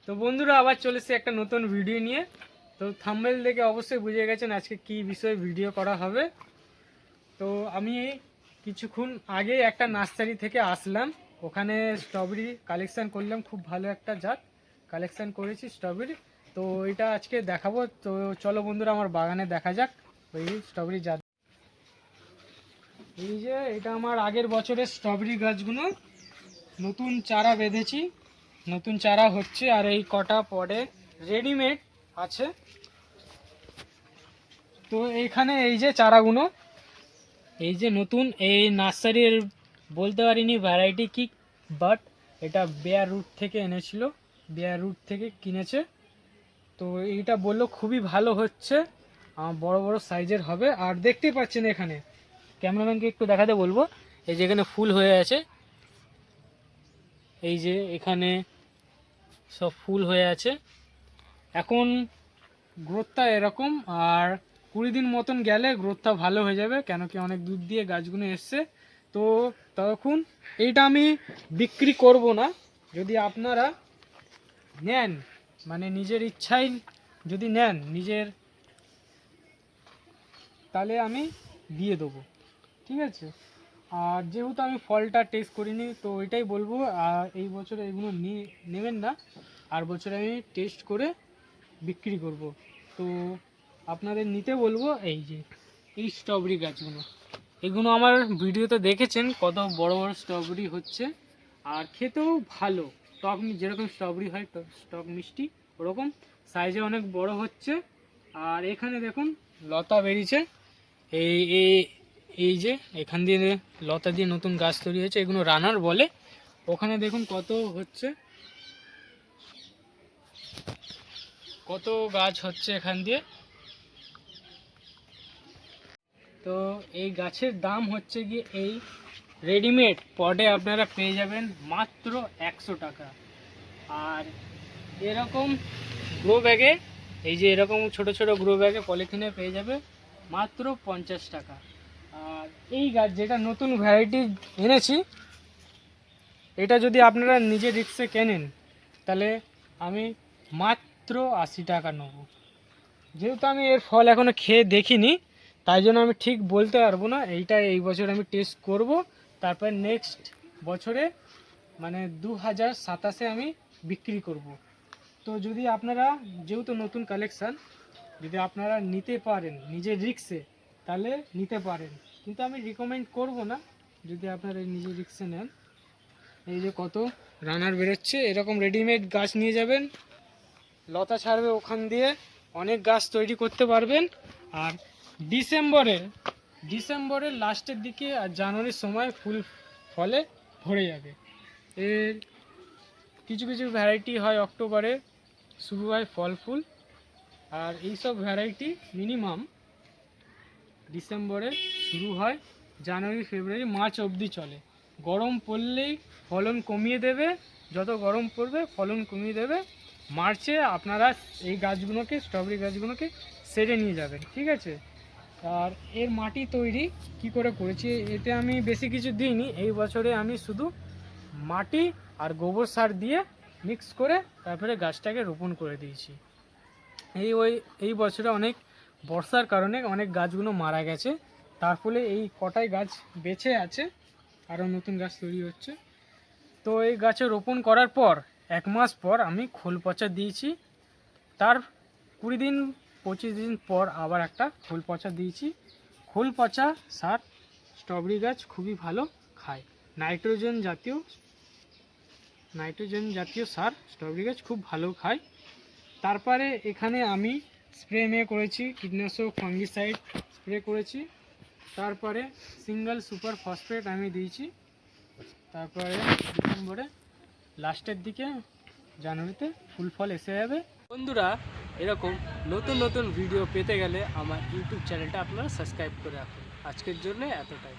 তো বন্ধুরা আবার চলেছে একটা নতুন ভিডিও নিয়ে। তো থাম্বনেল দেখে অবশ্যই বুঝে গেছেন আজকে কি বিষয়ে ভিডিও করা হবে। তো আমি কিছুক্ষণ আগে একটা নার্সারি থেকে আসলাম, ওখানে স্ট্রবেরি কালেকশান করলাম, খুব ভালো একটা জাত কালেকশান করেছি স্ট্রবেরি। তো এটা আজকে দেখাবো। তো চলো বন্ধুরা আমার বাগানে দেখা যাক ওই স্ট্রবেরি জাত। এই যে এটা আমার আগের বছরের স্ট্রবেরি গাছগুলো, নতুন চারা বেঁধেছি, নতুন চারা হচ্ছে। আর এই কটা পরে রেডিমেড আছে। তো এইখানে এই যে চারাগুলো, এই যে নতুন এই নার্সারির বলতে পারিনি ভ্যারাইটি কি, বাট এটা বেয়ার রুট থেকে এনেছিল, বেয়ার রুট থেকে কিনেছে। তো এইটা বললো খুবই ভালো হচ্ছে, বড় বড় সাইজের হবে। আর দেখতেই পাচ্ছেন এখানে, ক্যামেরাম্যানকে একটু দেখাতে বলবো, এই যে এখানে ফুল হয়ে আছে, এই যে এখানে সব ফুল হয়ে আছে। এখন গ্রোথটা এরকম, আর 20 দিন মতন গেলে গ্রোথটা ভালো হয়ে যাবে, কেন কি অনেক দূর দিয়ে গাছগুলো এসছে। তো তখন এইটা আমি বিক্রি করব না, যদি আপনারা নেন, মানে নিজের ইচ্ছায় যদি নেন নিজের, তাহলে আমি দিয়ে দেবো, ঠিক আছে। আর যেহেতু আমি ফলটা টেস্ট করিনি, তো এটাই বলবো, আর এই বছর এগুলো নেবেন না, আর বছরে আমি টেস্ট করে বিক্রি করব। তো আপনাদের নিতে বলবো। এই যে এই স্ট্রবেরি গাছগুলো, এগুলো আমার ভিডিওতে দেখেছেন কত বড় বড় স্ট্রবেরি হচ্ছে, আর খেতেও ভালো, টক যেরকম স্ট্রবেরি হয় টক মিষ্টি, ওরকম সাইজে অনেক বড় হচ্ছে। আর এখানে দেখুন লতা বেরিয়েছে, এই এই এই যে এখান দিয়ে লতা দিয়ে নতুন গাছ তৈরি হয়েছে, এগুলো রানার বলে। ওখানে দেখুন কত হচ্ছে, কত গাছ হচ্ছে এখান দিয়ে। তো এই গাছের দাম হচ্ছে গিয়ে, এই রেডিমেড পটে আপনারা পেয়ে যাবেন মাত্র 100 টাকা। আর এরকম গ্রো ব্যাগে, এই যে এরকম ছোট ছোট গ্রো ব্যাগে পলিথিনে পেয়ে যাবে মাত্র 50 টাকা। আর এই গাছ যেটা নতুন ভ্যারাইটি এনেছি, এটা যদি আপনারা নিজে রিক্সে কেনেন, তাহলে আমি মাত্র 80 টাকা নেব। যেহেতু আমি এর ফল এখনও খেয়ে দেখিনি, তাই জন্য আমি ঠিক বলতে পারবো না। এইটা এই বছর আমি টেস্ট করব, তারপর নেক্সট বছরে মানে 2027-এ আমি বিক্রি করব। তো যদি আপনারা, যেহেতু নতুন কালেকশান, যদি আপনারা নিতে পারেন নিজের রিক্সে, তাহলে নিতে পারেন, কিন্তু আমি রিকমেন্ড করব না যদি আপনারা নিজের রিক্সে নেন। এই যে কত রানার বেরোচ্ছে, এরকম রেডিমেড গাছ নিয়ে যাবেন, লতা ছাড়বে ওখান দিয়ে, অনেক গাছ তৈরি করতে পারবেন। আর ডিসেম্বরের লাস্টের দিকে আর জানুয়ারির সময় ফুল ফলে ভরে যাবে। এর কিছু কিছু ভ্যারাইটি হয় অক্টোবরে শুরু হয় ফল ফুল, আর এইসব ভ্যারাইটি মিনিমাম ডিসেম্বরে শুরু হয়, জানুয়ারি ফেব্রুয়ারি মার্চ অবধি চলে। গরম পড়লেই ফলন কমিয়ে দেবে, যত গরম পড়বে ফলন কমিয়ে দেবে। মার্চে আপনারা এই গাছগুলোকে, স্ট্রবেরি গাছগুলোকে সেরে নিয়ে যাবেন, ঠিক আছে। আর এর মাটি তৈরি কি করে করেছি, এতে আমি বেশি কিছু দিইনি। এই বছরে আমি শুধু মাটি আর গোবর সার দিয়ে মিক্স করে তারপরে গাছটাকে রোপণ করে দিয়েছি। এই বছরে অনেক বর্ষার কারণে অনেক গাছগুলো মারা গেছে, তার ফলে এই কটাই গাছ বেঁচে আছে, আরও নতুন গাছ তৈরি হচ্ছে। তো এই গাছে রোপণ করার পর 1 মাস পর আমি খোল পচা দিয়েছি, তার 20 দিন 25 দিন পর আবার একটা খোল পচা দিয়েছি। খোল পচা সার স্ট্রবেরি গাছ খুবই ভালো খায়, নাইট্রোজেন জাতীয় সার স্ট্রবেরি গাছ খুব ভালো খায়। তারপরে এখানে আমি স্প্রে করেছি, কীটনাশক ফাঙ্গিসাইড স্প্রে করেছি, তারপরে সিঙ্গেল সুপার ফসফেট আমি দিয়েছি। তারপরে ডিসেম্বরে লাস্টের দিকে জানুয়ারিতে ফুল ফল এসে যাবে। বন্ধুরা এরকম নতুন নতুন ভিডিও পেতে গেলে আমার ইউটিউব চ্যানেলটা আপনারা সাবস্ক্রাইব করে রাখুন। আজকের জন্য এতটাই।